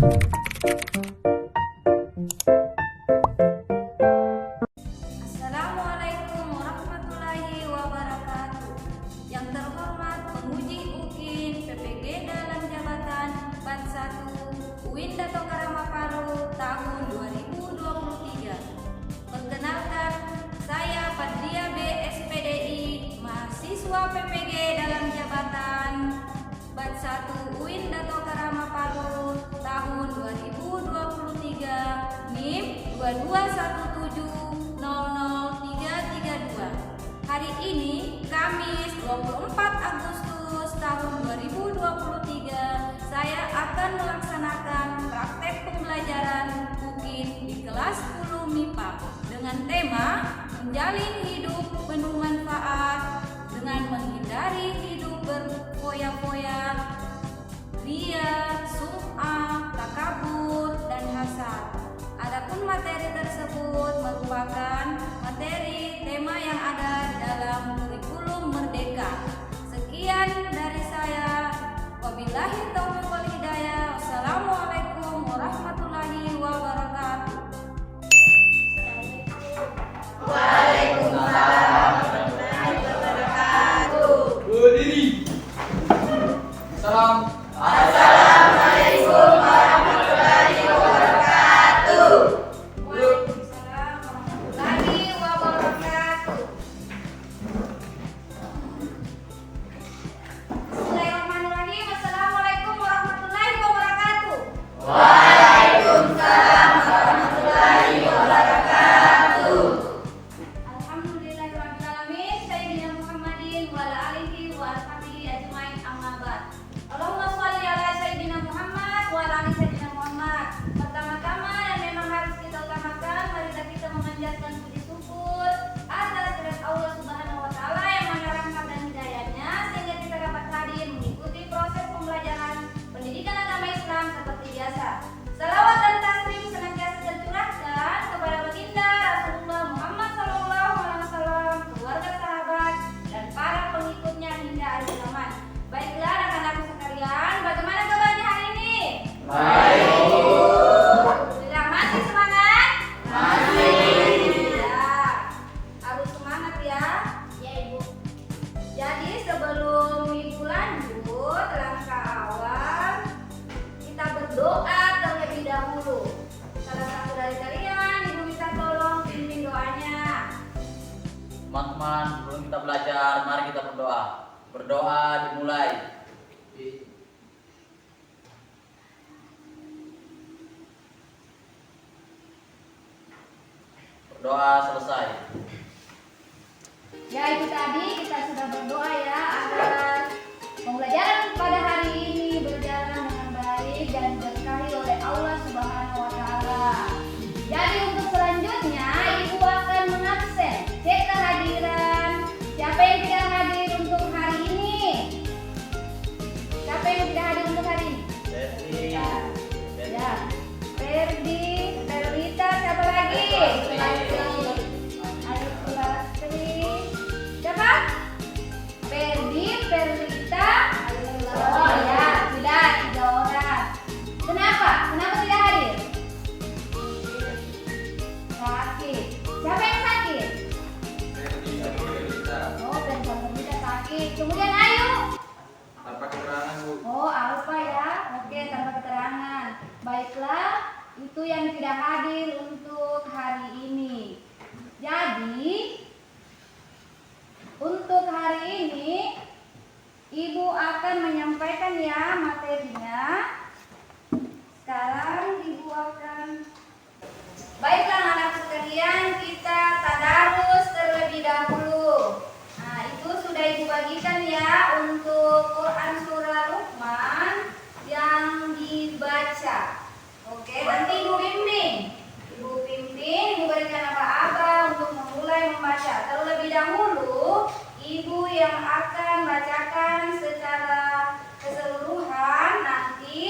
Assalamualaikum warahmatullahi wabarakatuh. Yang terhormat penguji UKIN PPG dalam jabatan Bat 1 UIN Dato Karama Palu tahun 2023. Perkenalkan, saya Padria B. SPDI, mahasiswa PPG dalam jabatan Bat 1 UIN Dato Karama Palu tahun 2023, NIM 221700332. Hari ini Kamis 24 Agustus tahun 2023, saya akan melaksanakan praktek pembelajaran UKIN di kelas 10 MIPA dengan tema menjalin hidup penuh manfaat dengan menghindari hidup berfoya-foya, ria, sum'ah, takabur, dan hasad. Adapun materi tersebut merupakan materi tema yang ada dalam kurikulum Merdeka. Sekian dari saya. Wabillahi taufiq wal hidayah. Wassalamualaikum warahmatullahi wabarakatuh. Waalaikumsalam warahmatullahi wabarakatuh. Berdiri. Salam. Assalamualaikum warahmatullahi wabarakatuh. Waalaikumsalam warahmatullahi wabarakatuh. Bismillahirrahmanirrahim. Assalamualaikum warahmatullahi wabarakatuh. Waalaikumsalam warahmatullahi wabarakatuh. Alhamdulillahirabbil alamin. Sayyidina Muhammadin wa ala alihi wa ashabihi ajmain, amma ba'd. Allahumma shalli ala sayyidina Muhammad wa ala ali sayyidina Muhammad. Pertama-tama yang memang harus kita utamakan, marilah kita memanjatkan puji syukur atas kehadirat Allah Subhanahu wa taala yang mengarahkan dan hidayahnya sehingga kita dapat hadir mengikuti proses pembelajaran pendidikan agama Islam seperti biasa. Salawat dan taslim senantiasa tercurahkan kepada baginda Rasulullah Muhammad SAW, keluarga, sahabat, dan para pengikutnya hingga akhir zaman. Baiklah anak-anakku sekalian, bagaimana kabarnya hari ini? Baik. Alhamdulillah, masih semangat? Masih. Ya, harus semangat ya. Ya Ibu. Jadi sebelum Ibu lanjut, langkah awal kita berdoa terlebih dahulu. Salah satu dari kalian, Ibu minta tolong pimpin doanya. Teman-teman, sebelum kita belajar, mari kita berdoa. Berdoa dimulai. Berdoa selesai. Ya, itu tadi kita sudah berdoa ya agar pembelajaran pada hari ini berjalan dengan baik dan diberkahi oleh Allah Subhanahu wa taala. Jadi untuk selanjutnya Ibu akan mengabsen, cek kehadiran. Siapa yang tidak hadir untuk hari ini? Siapa yang tidak hadir untuk hari ini? Ya. Ferdi, Ferlita, siapa lagi? Alif-Lastri. Siapa? Ferdi, Ferlita. Oh ya, sudah 3 orang. Kenapa? Kenapa tidak hadir? Sakit. Siapa yang sakit? Oh, Ferlita sakit. Kemudian Ayu. Tanpa keterangan, Bu. Oh, Alfa ya. Oke, tanpa keterangan. Baiklah, itu yang tidak hadir untuk hari ini. Jadi, untuk hari ini Ibu akan menyampaikan ya materinya. Sekarang Ibu akan. Baiklah anak sekalian, kita tadarus terlebih dahulu. Nah, itu sudah Ibu bagikan ya untuk Quran surah Luqman yang dibaca. Oke, nanti Ibu bimbing. Ibu berikan aba-aba untuk memulai membaca. Terlebih dahulu, Ibu yang akan bacakan secara keseluruhan. Nanti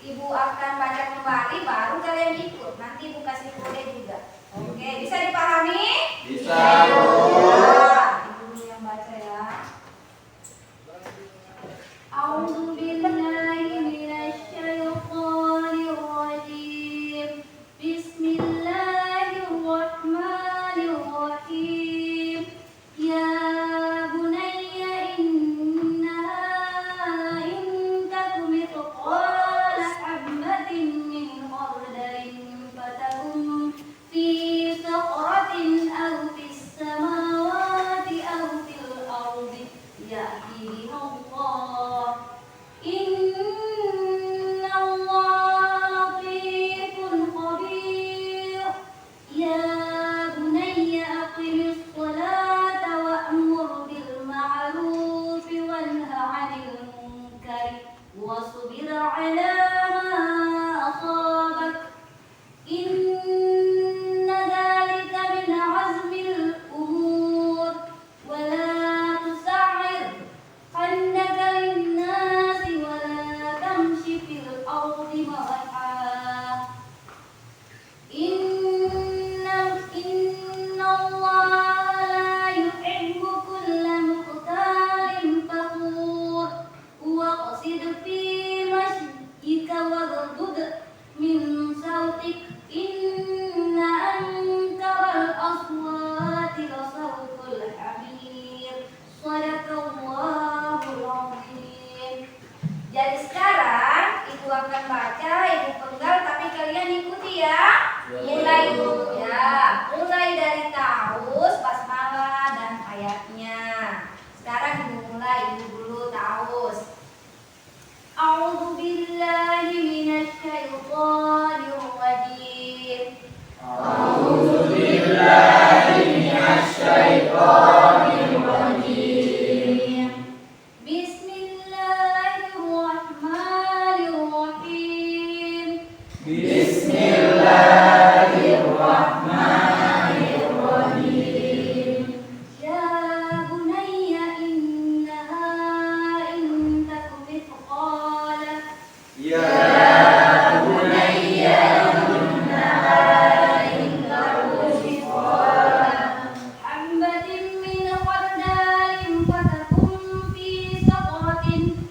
Ibu akan baca kembali, baru kalian ikut. Nanti Ibu kasih kode juga. Oke, bisa dipahami? Bisa. Ibu yang baca ya. A'udzu billahi minasy syaithanir Bismillahirrahmanirrahim. Ya bunayya innaha in taku mithqala Ya bunayya innaha in taku mithqala habatin min khardalin fatakun fi sakratin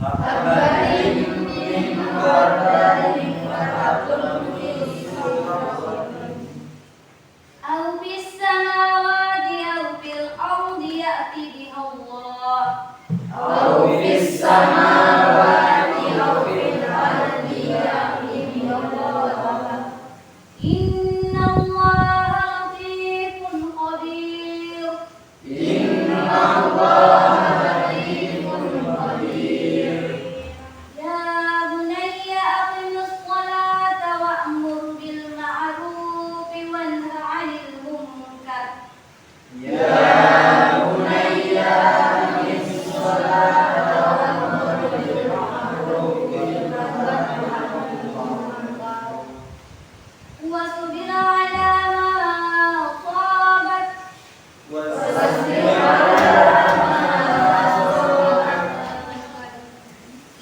habatin min khardalin fatakun fi sakratin aw fis samawati aw fil ardi ya'ti biha Allah. aw fis samawati aw fil ardi ya'ti biha Allah. Inna Allaha latifun khabir. Inna Allaha latifun khabir. Ya bunayya aqimus salata wa'mur bil ma'rufi wanha 'anil munkar. Ya bunayya aqimis sholata wa'mur bil ma'rufi wanha 'anil munkar. Wasbir 'ala ma asabak. Wasbir 'ala ma asabak.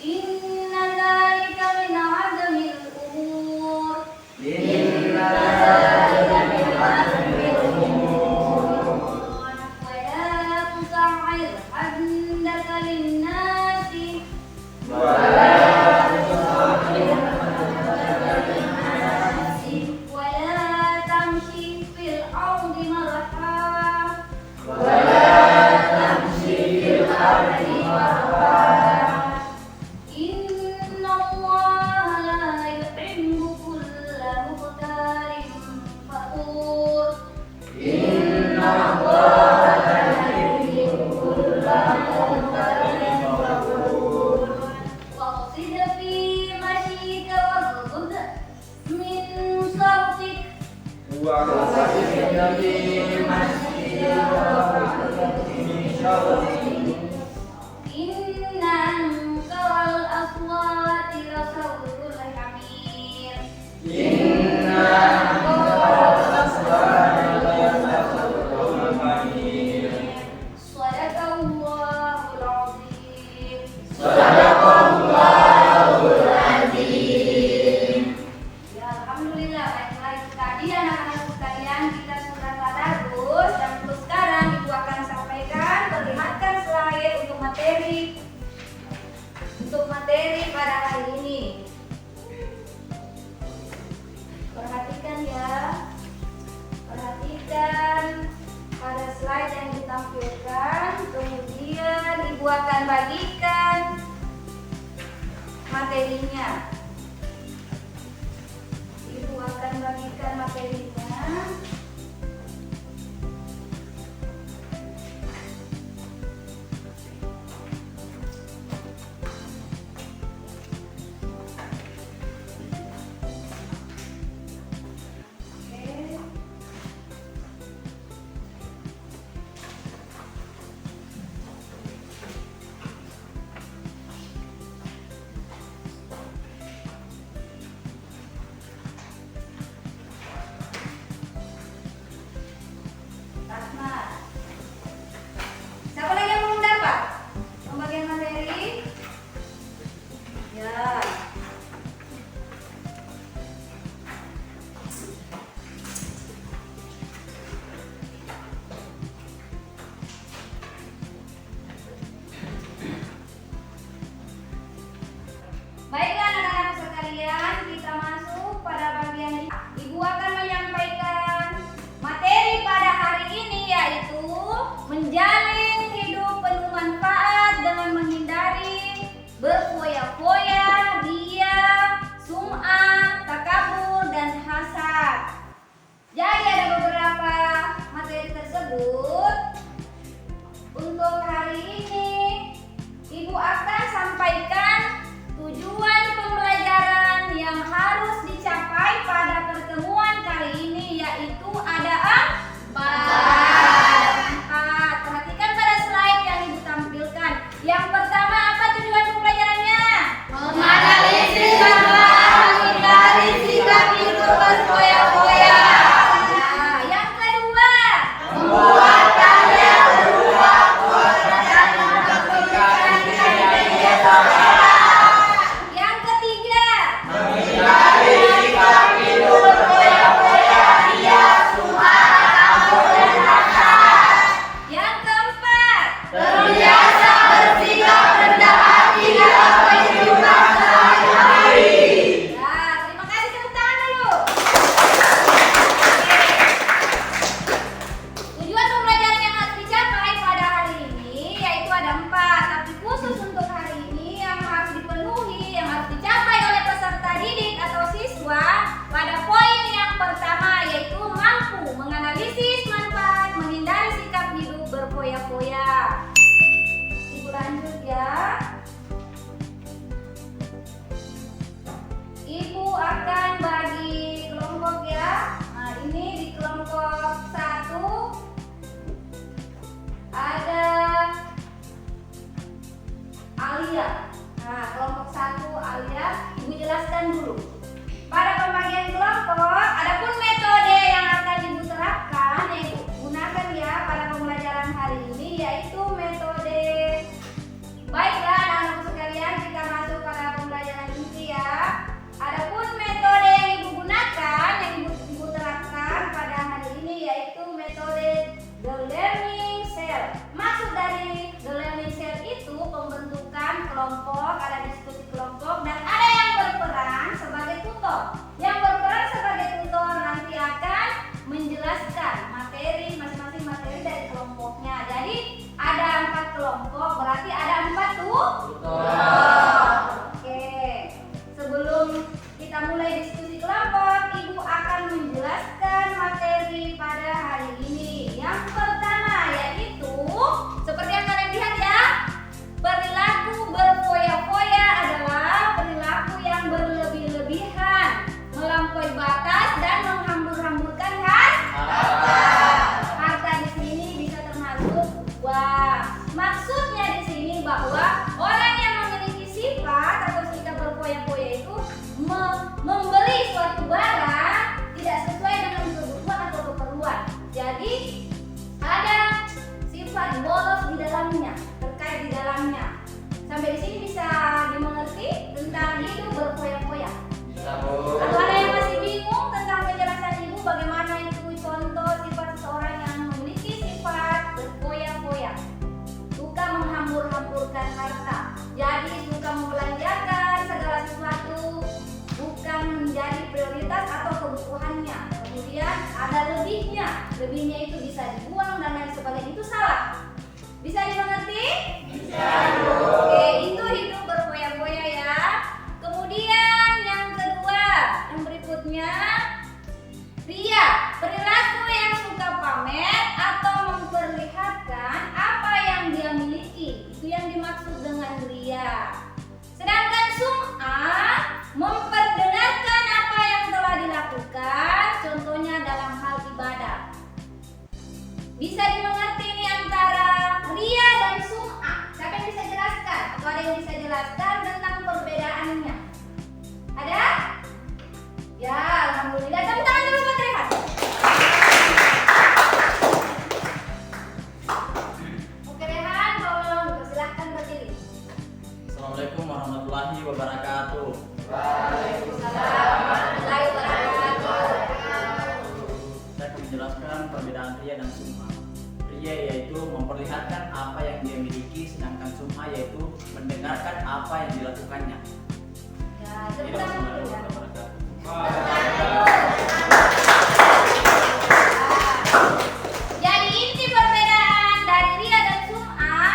Inna dzalika min 'azmil umur. Inna dzalika min 'azmil umur. Wala tusa'ir haddaka lin-nasi. Wa la tusahhir Wala tamshi fil ardi maraha. wa la tamshi fil ardi marha. Inna Allaha la yuhibbu kulla mukhtalin fakhur. Inna Allaha la yuhibbu kulla mukhtalin fakhur. Waqsid fi mashika waghdud min sawtik. Waqsid fi masjidika waqsid min syawtik. Inna ankaral aswati la sawtul hamir. Inna ankaral aswati la sawtul hamir. Sadaqallahul azim. Sadaqallahul azim. Ya, alhamdulillah, baiklah itu tadi anak-anak sekalian, kita sudah tadarus dan untuk sekarang Ibu akan sampaikan, perlihatkan slide untuk materi pada hari ini. Perhatikan ya, perhatikan pada slide yang ditampilkan, kemudian Ibu akan bagikan materinya. Ibu akan bagikan materinya. Oke. jalan dulu. Pada pembagian kelompok, adapun metode yang akan ibu terapkan yaitu gunakan ya pada pembelajaran hari ini yaitu metode. Baiklah anak-anakku sekalian, kita masuk pada pembelajaran inti ya. Adapun metode yang ibu gunakan, yang ibu terapkan pada hari ini yaitu metode the learning cell. Maksud dari the learning cell itu pembentukan kelompok, ada diskusi kelompok dan ada yang berperan sebagai tutor. Yang berperan sebagai tutor nanti akan menjelaskan materi, masing-masing materi dari kelompoknya. Jadi ada 4 kelompok, berarti ada 4 tutor. Oke. Sebelum kita mulai diskusi kelompok, ibu akan menjelaskan materi pada hari ini. Yang pertama yaitu seperti yang kalian lihat ya, perilaku berfoya-foya adalah perilaku yang berlebih-lebihan, melampaui batas dan menghambur-hamburkan harta. Harta di sini bisa termasuk uang. Maksudnya di sini bahwa orang yang memiliki sifat atau sikap berfoya-foya itu membeli suatu barang tidak sesuai dengan kebutuhan atau keperluan. Jadi ada sifat bolos di dalamnya, terkait di dalamnya. Sampai di sini bisa dimengerti tentang hidup berfoya-foya. Atau ada yang masih bingung tentang penjelasan ibu bagaimana itu contoh sifat seseorang yang memiliki sifat berfoya-foya, suka menghambur-hamburkan harta, jadi suka membelanjakan segala sesuatu bukan menjadi prioritas atau kebutuhannya. Kemudian ada lebihnya itu bisa dibuang dan lain sebagainya, itu salah. Bisa dimengerti? Bisa. Oke, itu hidup berfoya-foya ya. Kemudian yang kedua, yang berikutnya, ria, perilaku yang suka pamer atau memperlihatkan apa yang dia miliki. Itu yang dimaksud dengan ria. Sedangkan sum'ah, memperdengarkan apa yang telah dilakukan, contohnya dalam hal ibadah. Bisa dimengerti ini antara ria dan sum'ah. Siapa yang bisa jelaskan? Atau ada yang bisa jelaskan tentang perbedaannya? Ada? Ya, alhamdulillah. Tepuk tangan dulu buat Rehan. Oke Rehan, tolong silahkan berdiri. Assalamualaikum warahmatullahi wabarakatuh. Waalaikumsalam warahmatullahi wabarakatuh. Saya akan menjelaskan perbedaan ria dan sum'ah. Ria yaitu memperlihatkan apa yang dia miliki, sedangkan sum'ah yaitu mendengarkan apa yang dilakukannya. Ya, tepuk tangan dulu ya. Jadi inti perbedaan dari ria dan sum'ah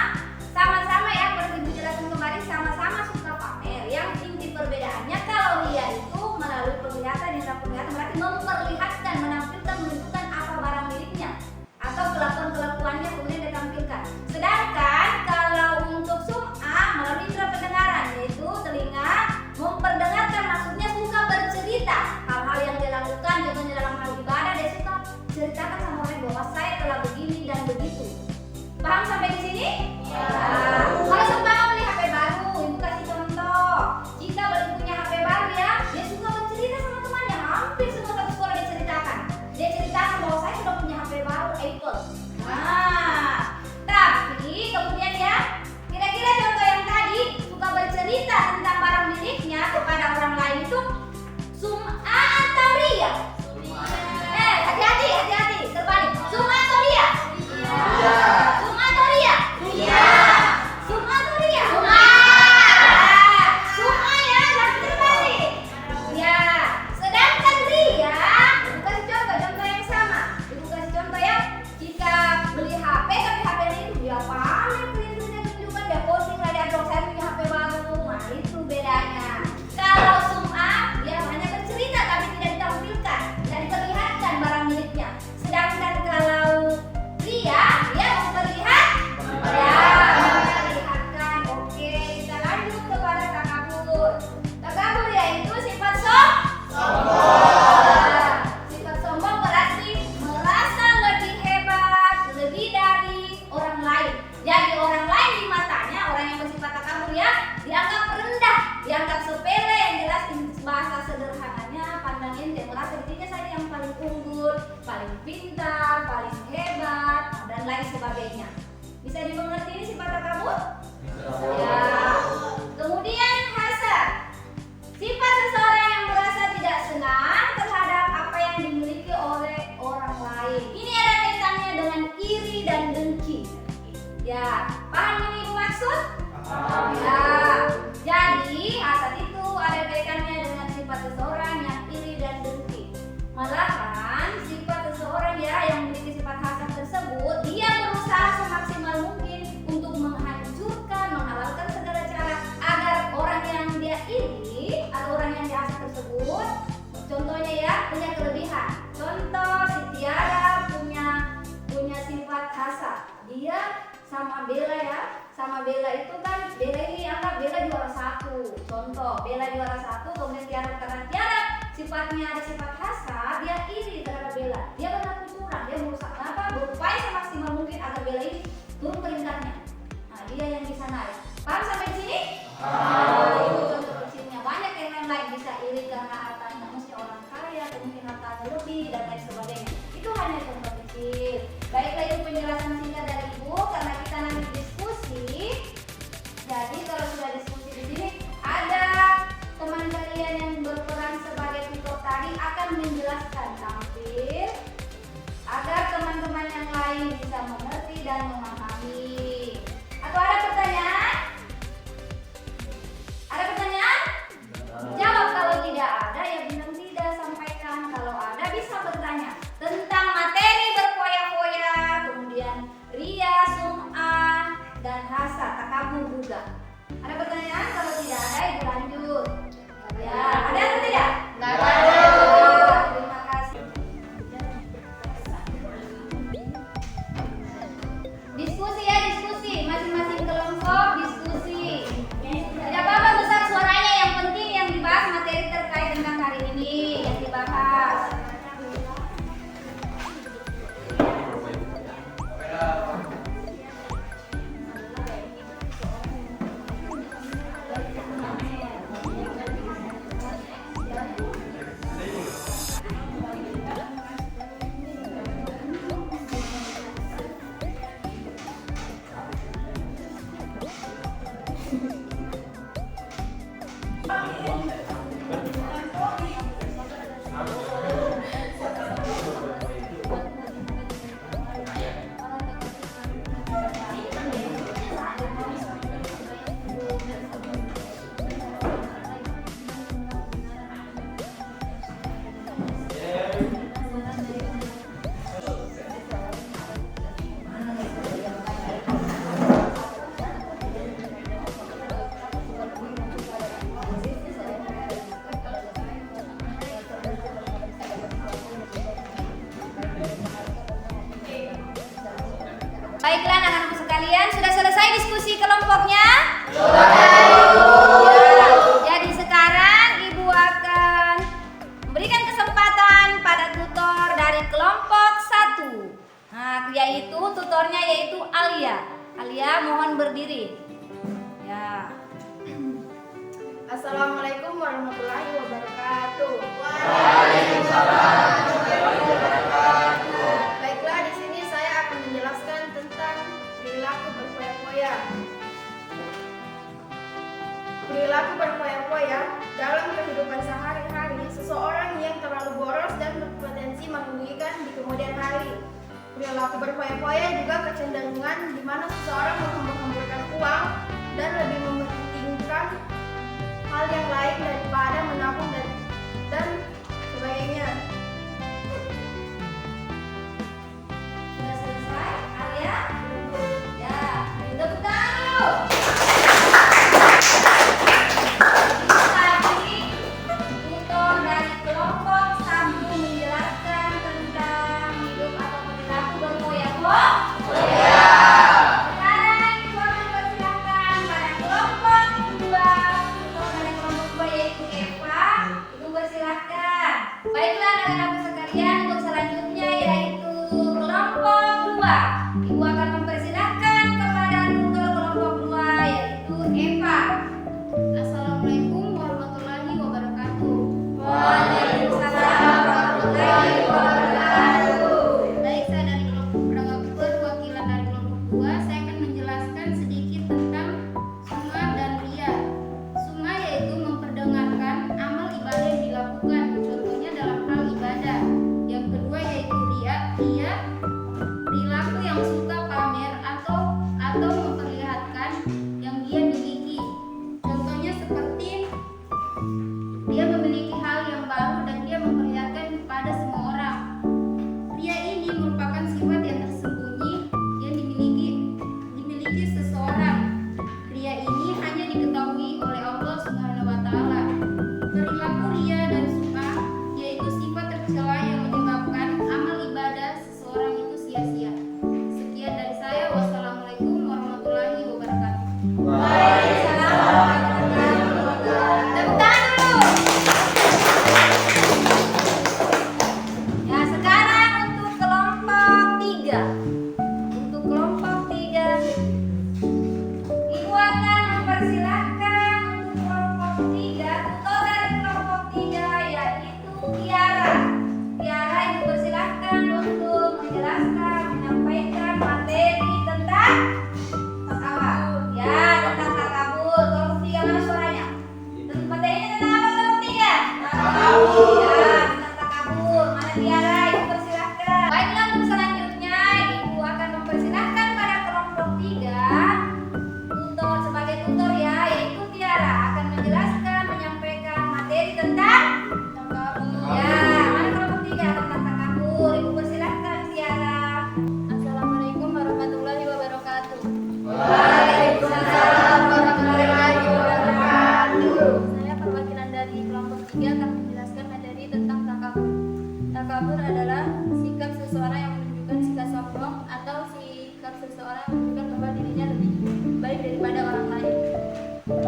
sama-sama ya, seperti ibu jelaskan kemarin, sama-sama suka pamer. Yang inti perbedaannya kalau ria itu melalui penglihatan, indera penglihatan berarti memperlihatkan, menampilkan, menunjukkan apa barang miliknya atau kelakuan-kelakuannya kemudian ditampilkan. Sedangkan kalau untuk sum'ah melalui indera pendengaran, yaitu telinga, memperdengarkan, maksudnya suka bercerita hal-hal yang dia lakukan. Contohnya dalam hal ibadah, dia suka ceritakan sama orang bahwa saya telah begini dan begitu. Paham sampai di sini? Ya. Kalau seumpama beli HP baru, ibu kasih contoh. Jika baru punya HP baru ya, dia suka bercerita sama temannya. Hampir semua satu sekolah dia ceritakan. Dia ceritakan bahwa saya sudah punya HP baru Apple. Nah, tapi kemudian ya, kira-kira contoh yang tadi suka bercerita tentang barang miliknya kepada orang lain itu sum'ah aktivitasnya saja yang paling unggul, paling pintar, paling hebat, dan lain sebagainya. Bisa dimengerti ini sifat takabur? Ya. Kemudian hasad. Sifat seseorang yang merasa tidak senang terhadap apa yang dimiliki oleh orang lain. Ini ada kaitannya dengan iri dan dengki. Ya, paham ini Ibu maksud? Ya. Jadi hasad itu ada kaitannya dengan sifat seseorang yang iri dan dengki. Malahan sifat seseorang ya yang memiliki sifat hasad tersebut, dia berusaha semaksimal mungkin untuk menghancurkan, menghalalkan segala cara agar orang yang dia iri atau orang yang dia hasad tersebut, contohnya ya, punya kelebihan. Contoh si Tiara punya sifat hasad. Dia sama Bella ya, sama Bella itu kan, Bella ini anggap Bella juara 1. Contoh, Bella juara 1, kemudian Tiara, karena Tiara sifatnya ada sifat hasad, dia iri terhadap Bella. Dia berlaku curang, dia berusaha berupaya semaksimal mungkin agar Bella ini turun peringkatnya. Nah, dia yang bisa naik. Paham sampai di sini? Itu contoh kecilnya. Banyak yang lain bisa iri karena hartanya, mesti orang kaya, mungkin hartanya lebih dan lain sebagainya. Itu hanya contoh kecil. Baiklah, itu penjelasan singkat dari Ibu karena kita nanti diskusi. Jadi kalau sudah diskusi di sini, ada teman kalian yang berperan sebagai tutor tadi akan menjelaskan tampil agar teman-teman yang lain bisa mengerti dan memahami. Atau ada pertanyaan? Ada pertanyaan? Jawab. Kalau tidak ada ya bintang tidak, sampaikan. Kalau ada bisa bertanya tentang materi berfoya-foya, kemudian ria, sum'ah, dan hasad, takabur juga. Ada pertanyaan? Kalau tidak ada, Ibu lanjut. Ya, ada atau tidak? Tidak ada. Terima kasih. Diskusi ya, diskusi. Masing-masing kelompok diskusi. Tidak apa-apa besar suaranya, yang penting yang dibahas materi terkait tentang hari ini yang dibahas. Baiklah anak-anakku sekalian, sudah selesai diskusi kelompoknya? Ya, jadi sekarang Ibu akan memberikan kesempatan pada tutor dari kelompok 1. Nah, yaitu tutornya yaitu Alia. Alia, mohon berdiri. Ya. Assalamualaikum warahmatullahi wabarakatuh. Waalaikumsalam warahmatullahi wabarakatuh. Baiklah, di sini saya akan menjelaskan tentang perilaku berfoya-foya. Perilaku berfoya-foya dalam kehidupan sehari-hari seseorang yang terlalu boros dan berpotensi merugikan di kemudian hari. Perilaku berfoya-foya juga kecenderungan di mana seseorang menghambur-hamburkan uang dan lebih mementingkan hal yang lain daripada menabung dan sebagainya. Sudah selesai, Alia? Ya, tepuk tangan dulu. Tadi tutor dari kelompok 1 menjelaskan tentang hidup atau perilaku berfoya-foya. Sekarang Ibu akan persilahkan pada kelompok 2. Tutor dari kelompok 2 yaitu Eva. Ibu persilahkan. Baiklah anak-anakku sekalian, untuk selanjutnya yaitu kelompok 2. Ibu akan mempersilahkan kepada tutor kelompok 2 yaitu Eva. Assalamualaikum warahmatullahi wabarakatuh. Waalaikumsalam Takabur adalah sikap seseorang yang menunjukkan sikap sombong atau sikap seseorang yang menunjukkan bahwa dirinya lebih baik daripada orang lain.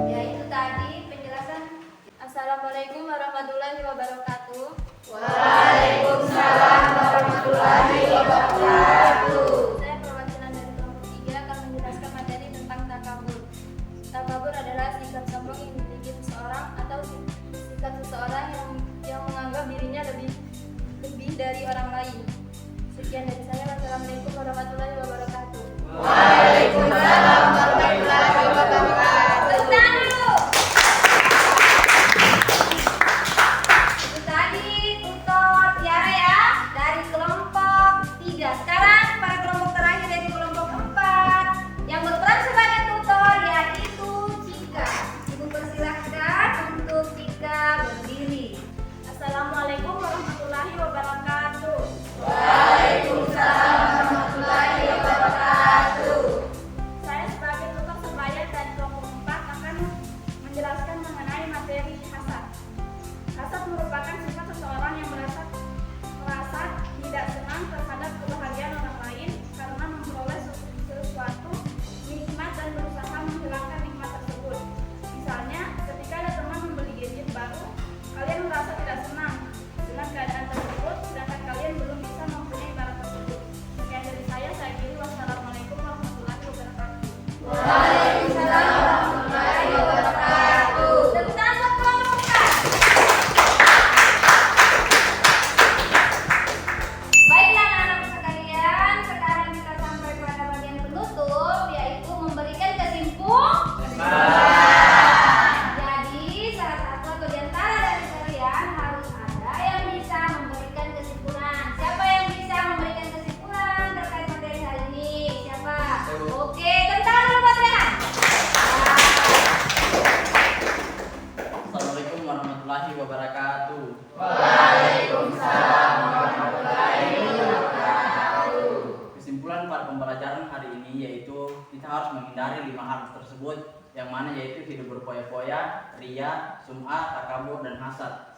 Ya, itu tadi penjelasan. Assalamualaikum warahmatullahi wabarakatuh. Waalaikumsalam warahmatullahi wabarakatuh. Saya perwakilan dari kelompok 3 akan menjelaskan materi tentang takabur. Takabur adalah sikap sombong yang dimiliki seseorang atau sikap seseorang yang menganggap dirinya lebih dari orang lain. Sekian dari saya. Wassalamualaikum warahmatullahi wabarakatuh. Waalaikumsalam warahmatullahi wabarakatuh. Tentang dulu. Itu tadi tutor Tiara ya dari kelompok 3. Sekarang pada kelompok terakhir yaitu kelompok 4 yang berperan sebagai tutor yaitu Cika. Ibu persilahkan untuk Cika berdiri. Assalamualaikum warahmatullahi wabarakatuh. Waalaikumsalam warahmatullahi wabarakatuh. Saya sebagai tutor sebaya dari kelompok 4 akan menjelaskan mengenai materi hasad. Hasad merupakan sifat seseorang yang merasa tidak senang terhadap kebahagiaan orang lain karena memperoleh sesuatu nikmat dan berusaha menghilangkan nikmat tersebut. Misalnya, ketika ada teman membeli gadget baru, kalian merasa tidak senang dengan keadaan tersebut, sedangkan kalian belum bisa mempunyai barang tersebut. Sekian dari saya kira. Wassalamualaikum warahmatullahi wabarakatuh. Waalaikumsalam warahmatullahi wabarakatuh. Tentang kelompok. Baiklah anak-anak sekalian, sekarang kita sampai pada bagian penutup yaitu memberikan kesimpulan. Jadi salah satu atau di antara dari kalian harus ada yang bisa memberikan kesimpulan. Siapa yang bisa memberikan kesimpulan terkait materi hari ini? Siapa? Oke, tentang dulu Mas Rehan. Assalamualaikum warahmatullahi wabarakatuh. Waalaikumsalam warahmatullahi wabarakatuh. Kesimpulan pada pembelajaran hari ini yaitu kita harus menghindari 5 hal tersebut, yang mana yaitu hidup berfoya-foya, ria, sum'ah, takabur, dan hasad.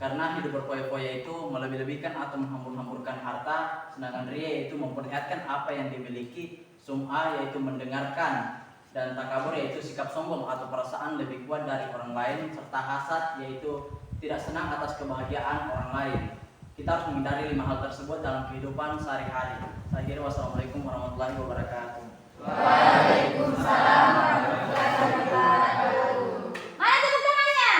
Karena hidup berfoya-foya itu melebih-lebihkan atau menghambur-hamburkan harta, sedangkan ria yaitu memperlihatkan apa yang dimiliki, sum'ah yaitu mendengarkan, dan takabur yaitu sikap sombong atau perasaan lebih kuat dari orang lain, serta hasad yaitu tidak senang atas kebahagiaan orang lain. Kita harus menghindari 5 hal tersebut dalam kehidupan sehari-hari. Saya kira wassalamualaikum warahmatullahi wabarakatuh. Waalaikumsalam warahmatullahi wabarakatuh. Mana tepuk tangannya?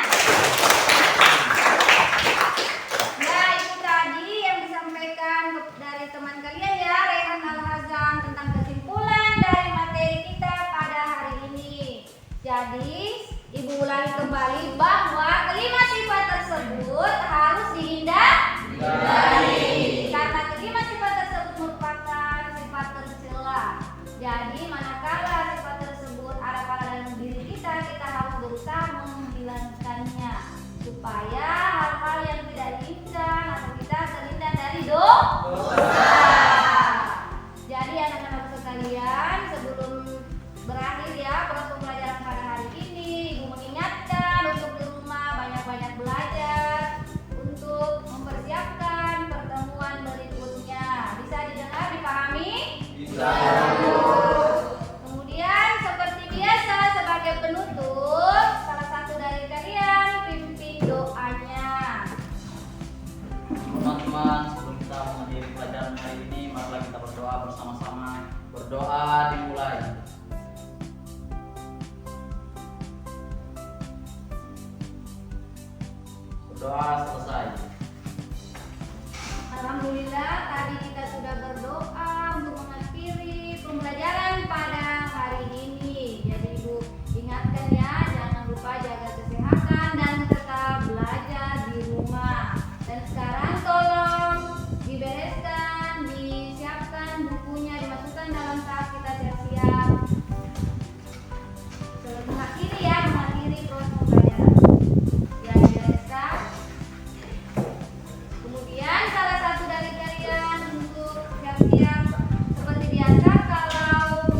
Ya, itu tadi yang disampaikan dari teman kalian ya, Rehan Al-Hazam, tentang kesimpulan dari materi kita pada hari ini. Jadi, Ibu ulangi kembali bahwa kelima sifat tersebut harus dihindari. Karena kelima sifat tersebut merupakan sifat tercela. Jadi manakala sifat tersebut ada pada dalam diri kita harus berusaha menghilangkannya supaya hal-hal yang tidak diinginkan atau kita terhindar dari dosa. Jadi anak-anak sekalian, sebelum berakhir ya proses pembelajaran pada hari ini, Ibu mengingatkan untuk di rumah banyak-banyak belajar untuk mempersiapkan pertemuan berikutnya. Bisa didengar, dipahami? Bisa. Kemudian seperti biasa sebagai penutup, salah satu dari kalian pimpin doanya. Teman-teman, sebelum kita mengakhiri pelajaran hari ini, marilah kita berdoa bersama-sama. Berdoa dimulai. Berdoa selesai. Alhamdulillah, tadi kita sudah berdoa untuk mengakhiri pembelajaran pada hari ini. Jadi Ibu ingatkan ya, jangan lupa jaga kesehatan dan tetap belajar di rumah. Dan sekarang tolong dibereskan, disiapkan bukunya, dimasukkan dalam tas kita siap-siap. Mengakhiri ya, mengakhiri proses pembelajaran. Ya, dibereskan. Kemudian salah satu dari kalian untuk siap-siap seperti biasa, kalau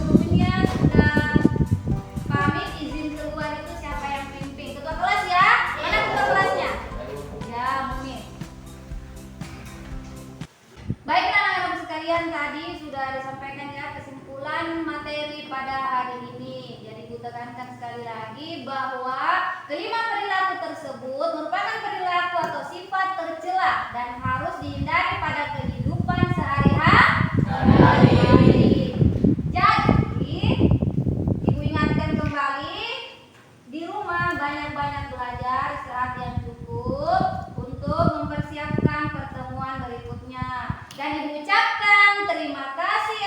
sekalian, tadi sudah disampaikan ya kesimpulan materi pada hari ini. Jadi Ibu tekankan sekali lagi bahwa kelima perilaku tersebut merupakan perilaku atau sifat tercela dan harus dihindari pada kehidupan sehari-hari. Jadi Ibu ingatkan kembali, di rumah banyak-banyak belajar, istirahat yang cukup untuk mempersiapkan pertemuan berikutnya. Dan Ibu ucapkan terima kasih